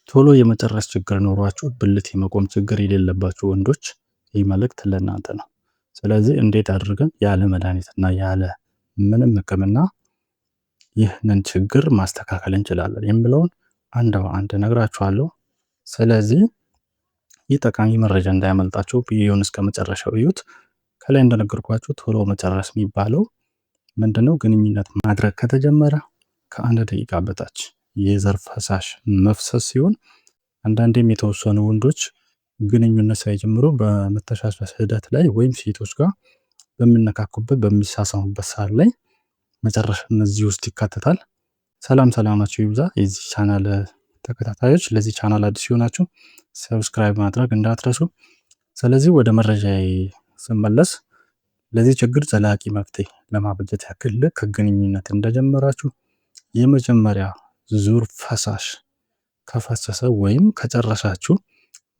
ቶሎ የመጨረስ ችግር ኖሯችሁ ብልት የመቆም ችግር የሌለባችሁ ወንዶች ይህ መልእክት ለእናንተ ነው። ስለዚህ እንዴት አድርገን ያለ መድኃኒትና ያለ ምንም ሕክምና ይህንን ችግር ማስተካከል እንችላለን የሚለውን አንድ በአንድ እነግራችኋለሁ። ስለዚህ ይህ ጠቃሚ መረጃ እንዳያመልጣችሁ ቪዲዮውን እስከ መጨረሻው እዩት። ከላይ እንደነገርኳችሁ ቶሎ መጨረስ የሚባለው ምንድነው? ግንኙነት ማድረግ ከተጀመረ ከአንድ ደቂቃ በታች የዘር ፈሳሽ መፍሰስ ሲሆን አንዳንዴም የተወሰኑ ወንዶች ግንኙነት ሳይጀምሩ በመተሻሸት ሂደት ላይ ወይም ሴቶች ጋር በሚነካኩበት በሚሳሳሙበት ሰዓት ላይ መጨረሻ እነዚህ ውስጥ ይካተታል። ሰላማችሁ ይብዛ የዚህ ቻናል ተከታታዮች። ለዚህ ቻናል አዲስ ሲሆናችሁ ሰብስክራይብ ማድረግ እንዳትረሱ። ስለዚህ ወደ መረጃዬ ስመለስ ለዚህ ችግር ዘላቂ መፍትሄ ለማበጀት ያክል ልክ ግንኙነት እንደጀመራችሁ የመጀመሪያ ዙር ፈሳሽ ከፈሰሰ ወይም ከጨረሳችሁ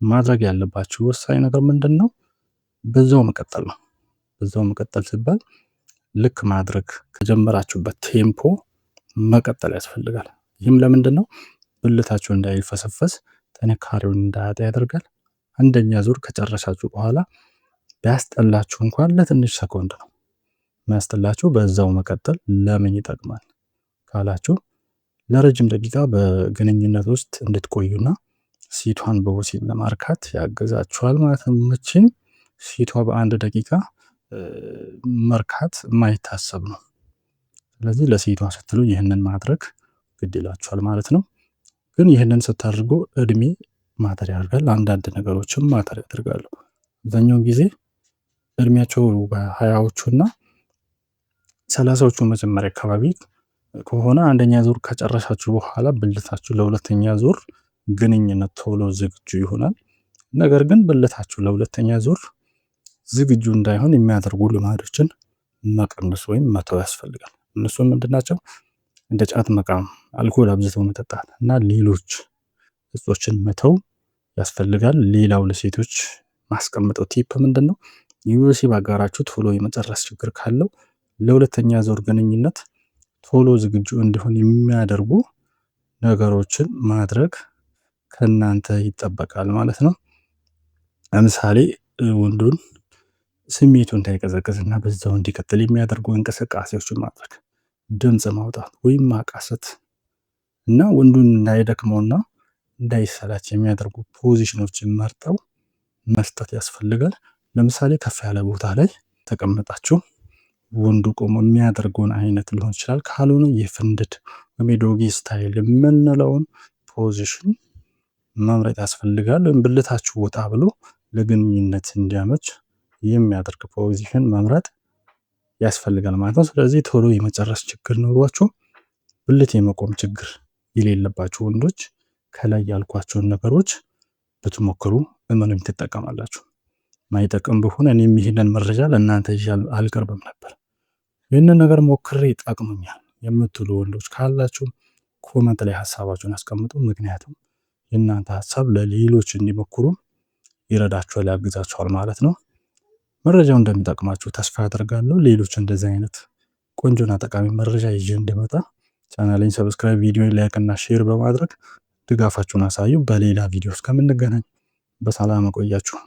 ማድረግ ያለባችሁ ወሳኝ ነገር ምንድን ነው? በዛው መቀጠል ነው። በዛው መቀጠል ሲባል ልክ ማድረግ ከጀመራችሁበት ቴምፖ መቀጠል ያስፈልጋል። ይህም ለምንድን ነው? ብልታችሁ እንዳይፈሰፈስ ጥንካሬውን እንዳያጣ ያደርጋል። አንደኛ ዙር ከጨረሳችሁ በኋላ ቢያስጠላችሁ እንኳን ለትንሽ ሰኮንድ ነው የሚያስጠላችሁ። በዛው መቀጠል ለምን ይጠቅማል ካላችሁ ለረጅም ደቂቃ በግንኙነት ውስጥ እንድትቆዩና ሴቷን በወሲብ ለማርካት ያገዛችኋል ማለት ነው። መቼም ሴቷ በአንድ ደቂቃ መርካት የማይታሰብ ነው። ስለዚህ ለሴቷ ስትሉ ይህንን ማድረግ ግድ ይላችኋል ማለት ነው። ግን ይህንን ስታደርጉ እድሜ ማተር ያደርጋል። አንዳንድ ነገሮችም ማተር ያደርጋሉ። አብዛኛውን ጊዜ እድሜያቸው በሀያዎቹና ሰላሳዎቹ መጀመሪያ አካባቢ ከሆነ አንደኛ ዙር ከጨረሳችሁ በኋላ ብልታችሁ ለሁለተኛ ዙር ግንኙነት ቶሎ ዝግጁ ይሆናል። ነገር ግን ብልታችሁ ለሁለተኛ ዙር ዝግጁ እንዳይሆን የሚያደርጉ ልማዶችን መቀነስ ወይም መተው ያስፈልጋል። እነሱም ምንድናቸው? እንደ ጫት መቃም፣ አልኮል አብዝተው መጠጣት እና ሌሎች እጾችን መተው ያስፈልጋል። ሌላው ለሴቶች ማስቀምጠው ቲፕ ምንድን ነው? የወሲብ አጋራችሁ ቶሎ የመጨረስ ችግር ካለው ለሁለተኛ ዙር ግንኙነት ቶሎ ዝግጁ እንዲሆን የሚያደርጉ ነገሮችን ማድረግ ከእናንተ ይጠበቃል ማለት ነው። ለምሳሌ ወንዱን ስሜቱ እንዳይቀዘቅዝ እና በዛው እንዲቀጥል የሚያደርጉ እንቅስቃሴዎችን ማድረግ፣ ድምፅ ማውጣት ወይም ማቃሰት እና ወንዱን እንዳይደክመውና እንዳይሰላች የሚያደርጉ ፖዚሽኖችን መርጠው መስጠት ያስፈልጋል። ለምሳሌ ከፍ ያለ ቦታ ላይ ተቀምጣችሁ ወንዱ ቆሞ የሚያደርገውን አይነት ሊሆን ይችላል። ካልሆነ የፍንድድ ወይም የዶጊ ስታይል የምንለውን ፖዚሽን መምረጥ ያስፈልጋል። ወይም ብልታችሁ ወጣ ብሎ ለግንኙነት እንዲያመች የሚያደርግ ፖዚሽን መምረጥ ያስፈልጋል ማለት ነው። ስለዚህ ቶሎ የመጨረስ ችግር ኖሯችሁ ብልት የመቆም ችግር የሌለባችሁ ወንዶች ከላይ ያልኳቸውን ነገሮች ብትሞክሩ እመኑኝ ትጠቀማላችሁ። ማይጠቅም ቢሆን እኔም ይሄንን መረጃ ለእናንተ ይዤ አልቀርብም ነበር። ይህንን ነገር ሞክሬ ይጠቅሙኛል የምትሉ ወንዶች ካላችሁ ኮመንት ላይ ሀሳባችሁን አስቀምጡ። ምክንያቱም የእናንተ ሀሳብ ለሌሎች እንዲሞክሩ ይረዳችኋል፣ ያግዛችኋል ማለት ነው። መረጃው እንደሚጠቅማችሁ ተስፋ አደርጋለሁ። ሌሎች እንደዚህ አይነት ቆንጆና ጠቃሚ መረጃ ይዤ እንድመጣ ቻናሌን ሰብስክራይብ፣ ቪዲዮ ላይክ እና ሼር በማድረግ ድጋፋችሁን አሳዩ። በሌላ ቪዲዮ እስከምንገናኝ በሰላም ቆያችሁ።